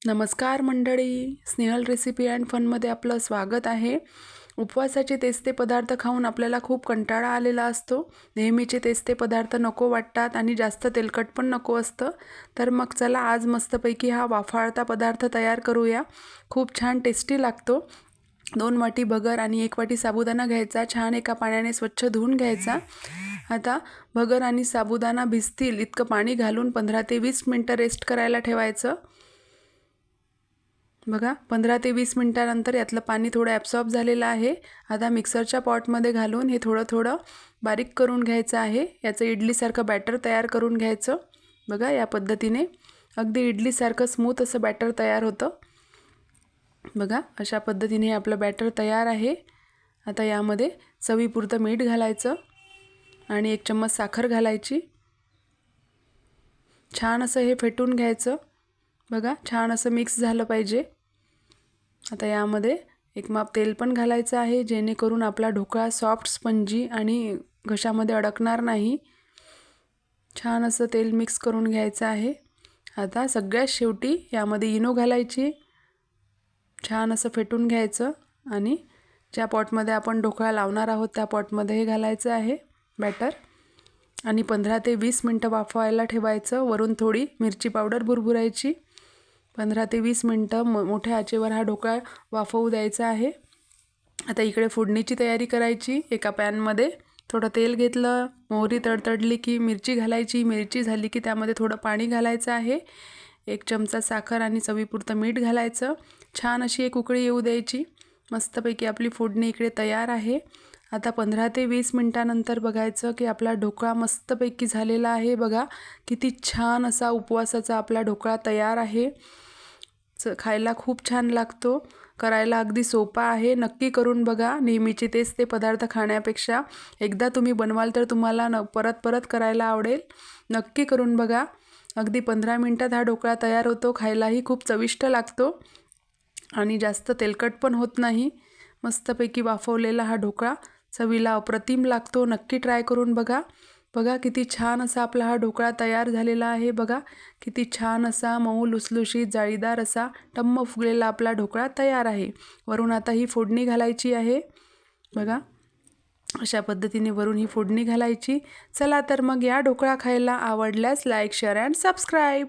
नमस्कार मंडळी, Snehal recipe and फनमध्ये आपलं स्वागत आहे. उपवासाचे तेच ते पदार्थ खाऊन आपल्याला खूप कंटाळा आलेला असतो. नेहमीचे तेच ते पदार्थ नको वाटतात आणि जास्त तेलकट पण नको असतं. तर मग चला आज मस्तपैकी हा वाफाळता पदार्थ तयार करूया. खूप छान टेस्टी लागतो. 2 वाटी भगर आणि 1 वाटी साबुदाणा घ्यायचा. छान एका पाण्याने स्वच्छ धुवून घ्यायचा. आता भगर आणि साबुदाणा भिजतील इतकं पाणी घालून 15 ते 20 मिनटं रेस्ट करायला ठेवायचं. बघा 15 ते 20 मिनटानंतर यातलं पाणी थोडं ॲब्सॉर्ब झालेलं आहे. आता मिक्सरच्या पॉटमध्ये घालून हे थोडं थोडं बारीक करून घ्यायचं आहे. याचं इडलीसारखं बॅटर तयार करून घ्यायचं. बघा या पद्धतीने अगदी इडलीसारखं स्मूथ असं बॅटर तयार होतं. बघा अशा पद्धतीने आपलं बॅटर तयार आहे. आता यामध्ये चवीपुरतं मीठ घालायचं आणि 1 चम्मच साखर घालायची. छान असं हे फेटून घ्यायचं. बघा छान असं मिक्स झालं पाहिजे. आता यामध्ये 1 माप तेल पण घालायचं आहे, जेणेकरून आपला ढोकळा सॉफ्ट स्पंजी आणि घशामध्ये अडकणार नाही. छान असं तेल मिक्स करून घ्यायचं आहे. आता सगळ्यात शेवटी यामध्ये इनो घालायची. छान असं फेटून घ्यायचं आणि ज्या पॉटमध्ये आपण ढोकळा लावणार आहोत त्या पॉटमध्ये हे घालायचं आहे बॅटर आणि 15 ते 20 मिनटं वाफवायला ठेवायचं. वरून थोडी मिरची पावडर भुरभुरायची. 15 ते 20 मिनटं मोठ्या आचेवर हा ढोकळा वाफवू द्यायचा आहे. आता इकडे फोडणीची तयारी करायची. एका पॅनमध्ये थोडं तेल घेतलं. मोहरी तडतडली की मिरची घालायची. मिरची झाली की त्यामध्ये थोडं पाणी घालायचं आहे. 1 चमचा साखर आणि चवीपुरतं मीठ घालायचं. छान अशी एक उकळी येऊ द्यायची. मस्तपैकी आपली फोडणी इकडे तयार आहे. आता 15 ते 20 मिनटानंतर बघायचं की आपला ढोकळा मस्तपैकी झालेला आहे. बघा किती छान असा उपवासाचा आपला ढोकळा तयार आहे. खायला खूप छान लागतो. करायला अगदी सोपा आहे. नक्की करून बघा. नेहमीचे तेच ते पदार्थ खाण्यापेक्षा एकदा तुम्ही बनवाल तर तुम्हाला परत परत करायला आवडेल. नक्की करून बघा. अगदी 15 मिनटात हा ढोकळा तयार होतो. खायलाही खूप चविष्ट लागतो आणि जास्त तेलकट पण होत नाही. मस्तपैकी वाफवलेला हा ढोकळा चवीला अप्रतिम लागतो. नक्की ट्राय करून बघा. बघा किती छान असा आपला हा ढोकळा तयार झालेला आहे. बघा किती छान असा मऊ लुसलुशीत जाळीदार असा टम्म फुगलेला आपला ढोकळा तयार आहे. वरून आता ही फोडणी घालायची आहे. बघा अशा पद्धतीने वरून ही फोडणी घालायची. चला तर मग या ढोकळा खायला आवडल्यास लाईक, शेअर अँड सबस्क्राईब.